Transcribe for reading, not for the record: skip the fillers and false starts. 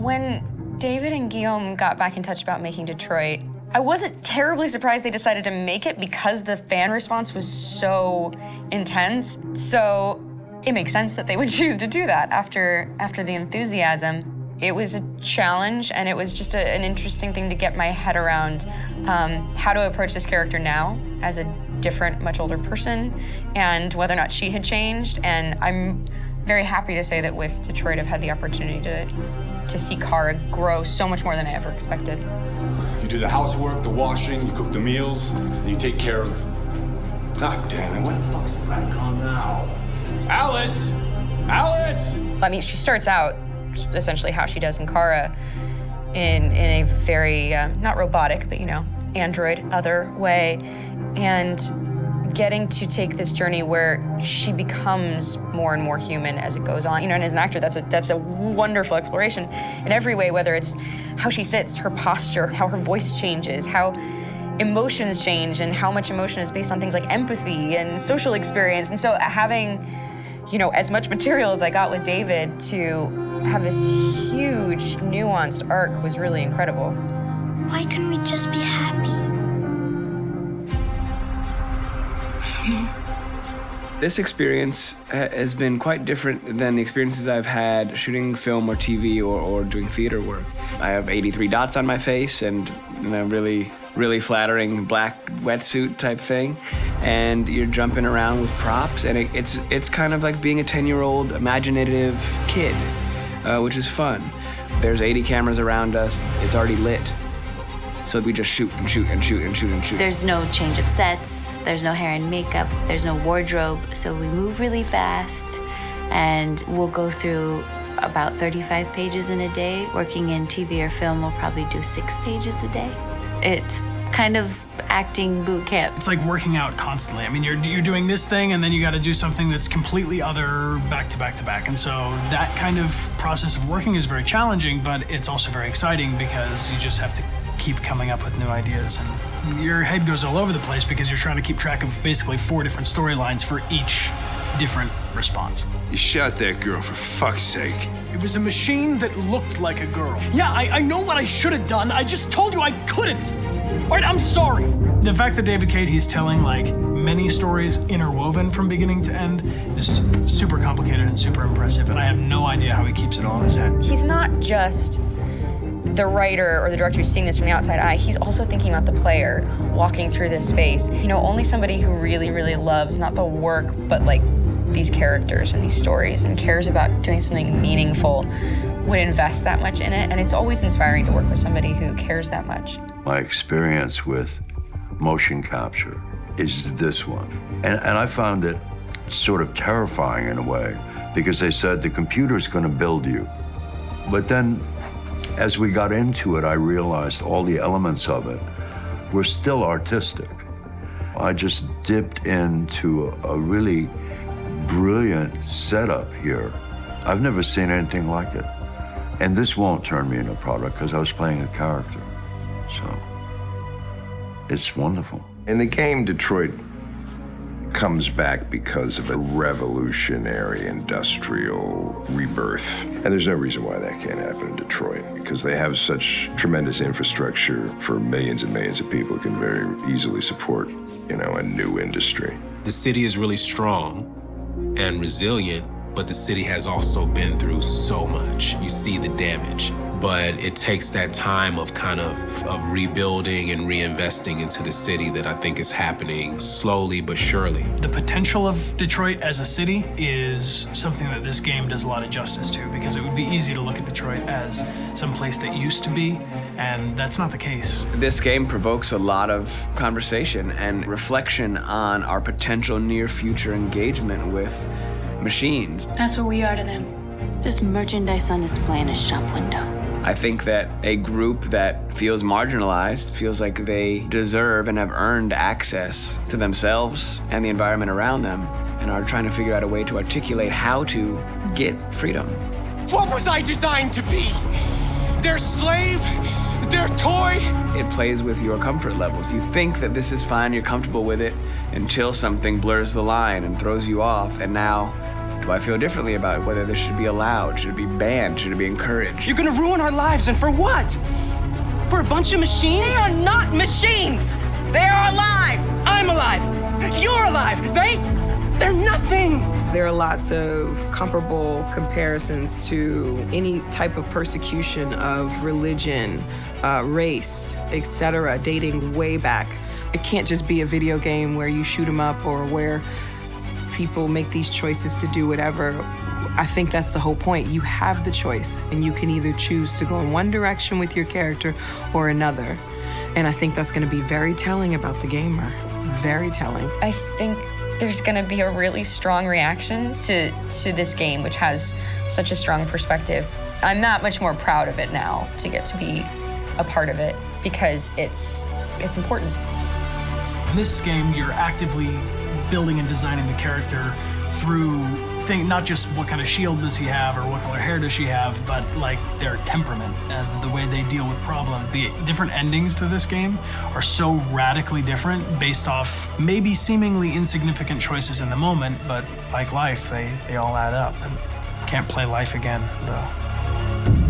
When David and Guillaume got back in touch about making Detroit, I wasn't terribly surprised they decided to make it because the fan response was so intense. So it makes sense that they would choose to do that after the enthusiasm. It was a challenge, and it was just an interesting thing to get my head around how to approach this character now as a different, much older person, and whether or not she had changed. And I'm very happy to say that with Detroit, I've had the opportunity to see Kara grow so much more than I ever expected. You do the housework, the washing, you cook the meals, and you take care of... God damn it, where the fuck's the rat gone now? Alice! Alice! I mean, she starts out essentially how she does in Kara in a very, not robotic, but, you know, android other way. And getting to take this journey where she becomes more and more human as it goes on. You know, and as an actor, that's a wonderful exploration in every way, whether it's how she sits, her posture, how her voice changes, how emotions change, and how much emotion is based on things like empathy and social experience. And so having, you know, as much material as I got with David to have this huge, nuanced arc was really incredible. Why couldn't we just be happy? This experience has been quite different than the experiences I've had shooting film or TV or doing theater work. I have 83 dots on my face and a really flattering black wetsuit type thing, and you're jumping around with props, and it's kind of like being a 10-year-old imaginative kid, which is fun. There's 80 cameras around us. It's already lit. So we just shoot and shoot and shoot and shoot and shoot. There's no change of sets, there's no hair and makeup, there's no wardrobe, so we move really fast, and we'll go through about 35 pages in a day. Working in TV or film, we'll probably do 6 pages a day. It's kind of acting boot camp. It's like working out constantly. I mean, you're doing this thing, and then you got to do something that's completely other back to back to back. And so that kind of process of working is very challenging, but it's also very exciting because you just have to keep coming up with new ideas, and your head goes all over the place because you're trying to keep track of basically 4 different storylines for each different response. You shot that girl, for fuck's sake. It was a machine that looked like a girl. Yeah, I know what I should have done. I just told you I couldn't. All right, I'm sorry. The fact that David Cate, he's telling like many stories interwoven from beginning to end is super complicated and super impressive, and I have no idea how he keeps it all in his head. He's not just the writer or the director who's seeing this from the outside eye, he's also thinking about the player walking through this space. You know, only somebody who really, really loves not the work, but like these characters and these stories and cares about doing something meaningful would invest that much in it. And it's always inspiring to work with somebody who cares that much. My experience with motion capture is this one. And I found it sort of terrifying in a way because they said the computer's gonna build you. But then as we got into it, I realized all the elements of it were still artistic. I just dipped into a really brilliant setup here. I've never seen anything like it. And this won't turn me into a product because I was playing a character. So it's wonderful. In the game, Detroit comes back because of a revolutionary industrial rebirth. And there's no reason why that can't happen in Detroit because they have such tremendous infrastructure for millions and millions of people who can very easily support, you know, a new industry. The city is really strong and resilient, but the city has also been through so much. You see the damage, but it takes that time of kind of rebuilding and reinvesting into the city that I think is happening slowly but surely. The potential of Detroit as a city is something that this game does a lot of justice to, because it would be easy to look at Detroit as some place that used to be, and that's not the case. This game provokes a lot of conversation and reflection on our potential near future engagement with machines. That's what we are to them. There's merchandise on display in a shop window. I think that a group that feels marginalized, feels like they deserve and have earned access to themselves and the environment around them, and are trying to figure out a way to articulate how to get freedom. What was I designed to be? Their slave? Their toy? It plays with your comfort levels. You think that this is fine, you're comfortable with it, until something blurs the line and throws you off, and now Do I feel differently about whether this should be allowed? Should it be banned? Should it be encouraged? You're gonna ruin our lives, and for what? For a bunch of machines? They are not machines! They are alive! I'm alive! You're alive! They're nothing! There are lots of comparable comparisons to any type of persecution of religion, race, etc., dating way back. It can't just be a video game where you shoot 'em up or where people make these choices to do whatever. I think that's the whole point. You have the choice, and you can either choose to go in one direction with your character or another. And I think that's going to be very telling about the gamer. Very telling. I think there's going to be a really strong reaction to this game, which has such a strong perspective. I'm that much more proud of it now to get to be a part of it because it's important. In this game, you're actively building and designing the character through not just what kind of shield does he have or what color hair does she have, but like their temperament and the way they deal with problems. The different endings to this game are so radically different based off maybe seemingly insignificant choices in the moment, but like life, they all add up. And can't play life again, though.